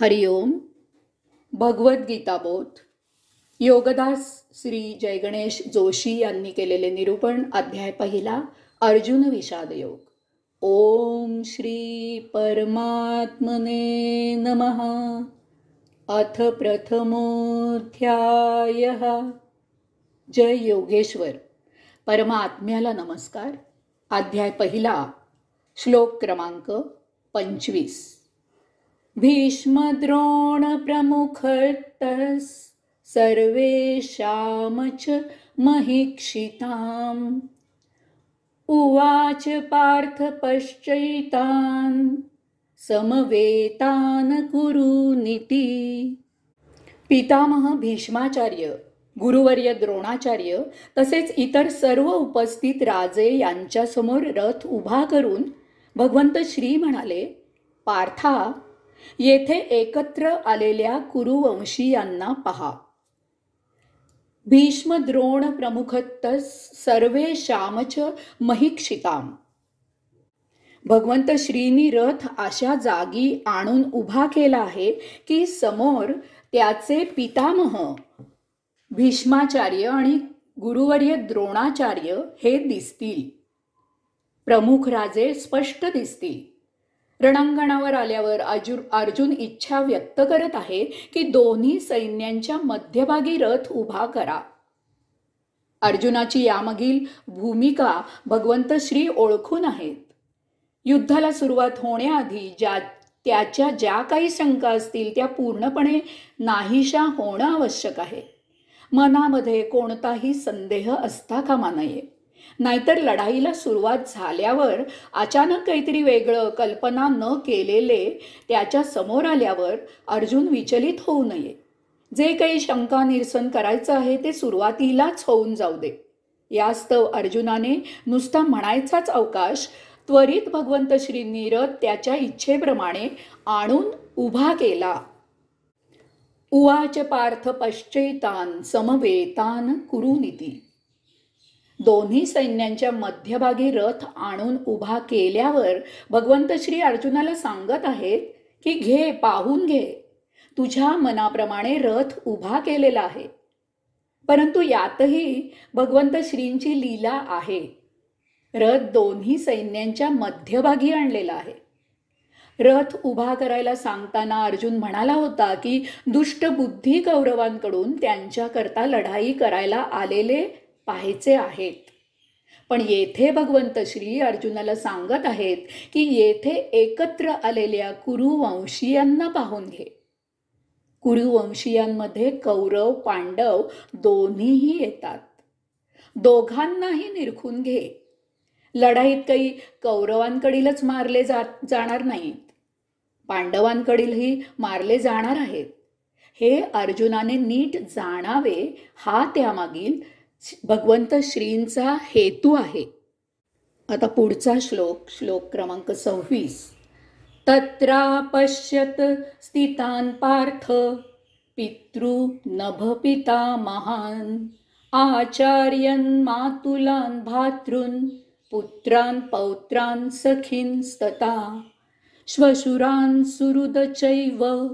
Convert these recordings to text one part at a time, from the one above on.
हरिओम. भगवद्गीता बोध. योगदास श्री जयगणेश जोशी यांनी केलेले निरूपण. अध्याय पहिला. अर्जुन विषाद योग. ओम श्री परमात्मने नमः. अथ प्रथमोऽध्यायः. जय योगेश्वर. परमात्म्याला नमस्कार. अध्याय पहिला. श्लोक क्रमांक 25. भीष्मद्रोण प्रमुखतः सर्वेषामच महीक्षिताम्. उवाच पार्थ पश्चैतान् समवेतान् कुरुनिति. पितामह भीष्माचार्य, गुरुवर्य द्रोणाचार्य तसेच इतर सर्व उपस्थित राजे यांच्यासमोर रथ उभा करून भगवंत श्री म्हणाले, पार्था, येथे एकत्र आलेल्या कुरुवंशीयांना पहा. भीष्म द्रोण प्रमुखतः सर्वेषामच महीक्षिताम्. भगवंत श्रीनी रथ अशा जागी आणून उभा केला आहे की समोर त्याचे पितामह भीष्माचार्य आणि गुरुवर्य द्रोणाचार्य हे दिसतील. प्रमुख राजे स्पष्ट दिसतील. रणांगणावर आल्यावर अर्जुन इच्छा व्यक्त करत आहे की दोन्ही सैन्यांच्या मध्यभागी रथ उभा करा. अर्जुनाची यामागील भूमिका भगवंत श्री ओळखून आहेत. युद्धाला सुरुवात होण्याआधी त्याच्या ज्या काही शंका असतील त्या पूर्णपणे नाहीशा होणं आवश्यक आहे. मनामध्ये कोणताही संदेह असता कामा नये. नाहीतर लढाईला सुरुवात झाल्यावर अचानक काहीतरी वेगळं कल्पना न केलेले त्याच्या समोर आल्यावर अर्जुन विचलित होऊ नये. जे काही शंका निरसन करायचं आहे ते सुरुवातीलाच होऊन जाऊ दे. यास्तव अर्जुनाने नुसता म्हणायचाच अवकाश त्वरित भगवंत श्रींनी रथ त्याच्या इच्छेप्रमाणे आणून उभा केला. उवाच पार्थ पश्चैतान् समवेतान् कुरुनिति. दोन्ही सैन्यांच्या मध्यभागी रथ आणून उभा केल्यावर भगवंत श्री अर्जुनाला सांगत आहेत की घे, पाहून घे, तुझ्या मनाप्रमाणे रथ उभा केलेला आहे. परंतु यातही भगवंत श्रींची लीला आहे. रथ दोन्ही सैन्यांच्या मध्यभागी आणलेला आहे. रथ उभा करायला सांगताना अर्जुन म्हणाला होता की दुष्ट बुद्धी कौरवांकडून त्यांच्याकरता लढाई करायला आलेले पाहायचे आहेत. पण येथे भगवंत श्री अर्जुनाला सांगत आहेत की येथे एकत्र आलेल्या कुरुवंशीयांना पाहून घे. कुरुवंशीयांमध्ये कौरव पांडव दोन्हीही येतात. दोघांनाही निरखून घे. लढाईत काही कौरवांकडीलच मारले जाणार नाहीत, पांडवांकडीलही मारले जाणार आहेत. हे अर्जुनाने नीट जाणावे हा त्यामागील भगवंत श्रींचा हेतू आहे. आता पुढचा श्लोक, श्लोक क्रमांक 26. तत्रापश्यत स्थितान् पार्थ पितृ पितामहान् आचार्यान् मातुलान् भ्रातॄन् पुत्रान् पौत्रान् सखींस्तथा श्वशुरान् सुहृद चैव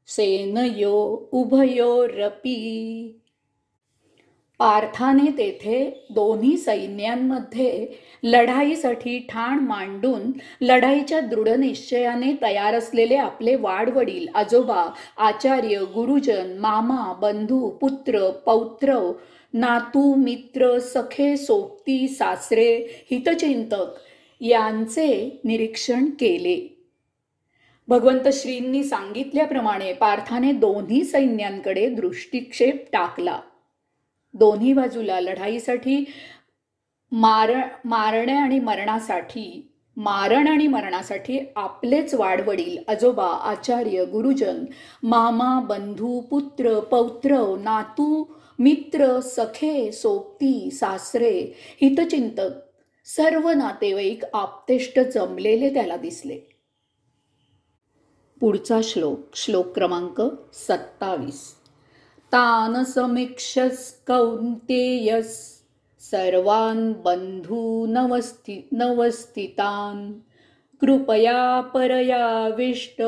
सेनयो उभयोरपि. पार्थाने तेथे दोन्ही सैन्यांमध्ये लढाईसाठी ठाण मांडून लढाईच्या दृढ निश्चयाने तयार असलेले आपले वाडवडील, आजोबा, आचार्य, गुरुजन, मामा, बंधू, पुत्र, पौत्र, नातू, मित्र, सखे, सोबती, सासरे, हितचिंतक यांचे निरीक्षण केले. भगवंत श्रींनी सांगितल्याप्रमाणे पार्थाने दोन्ही सैन्यांकडे दृष्टिक्षेप टाकला. दोन्ही बाजूला लढाईसाठी मारण आणि मरणासाठी आपलेच वाडवडील, आजोबा, आचार्य, गुरुजन, मामा, बंधू, पुत्र, पौत्र, नातू, मित्र, सखे, सोबती, सासरे, हितचिंतक सर्व नातेवाईक आप्तेष्ट जमलेले त्याला दिसले. पुढचा श्लोक, श्लोक क्रमांक 27. तान समीक्षस कौन्तेयस सर्वान् बंधूनवस्थितान् कृपया परयाविष्ट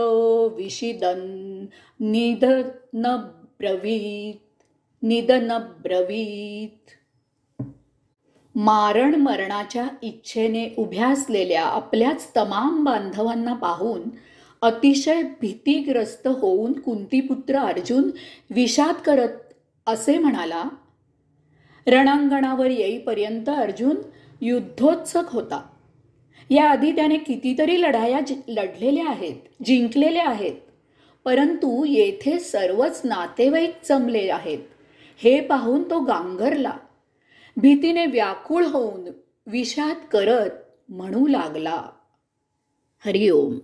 विषिदन् निधन ब्रवीत निधन ब्रवीत. मारण मरणाच्या इच्छेने उभ्या असलेल्या आपल्याच तमाम बांधवांना पाहून अतिशय भीतीग्रस्त होऊन कुंतीपुत्र अर्जुन विषाद करत असे म्हणाला. रणांगणावर येईपर्यंत अर्जुन युद्धोत्सुक होता. याआधी त्याने कितीतरी लढाया लढलेल्या आहेत, जिंकलेल्या आहेत, परंतु येथे सर्वच नातेवाईक जमले आहेत हे पाहून तो गांगरला. भीतीने व्याकुळ होऊन विषाद करत म्हणू लागला. हरिओम.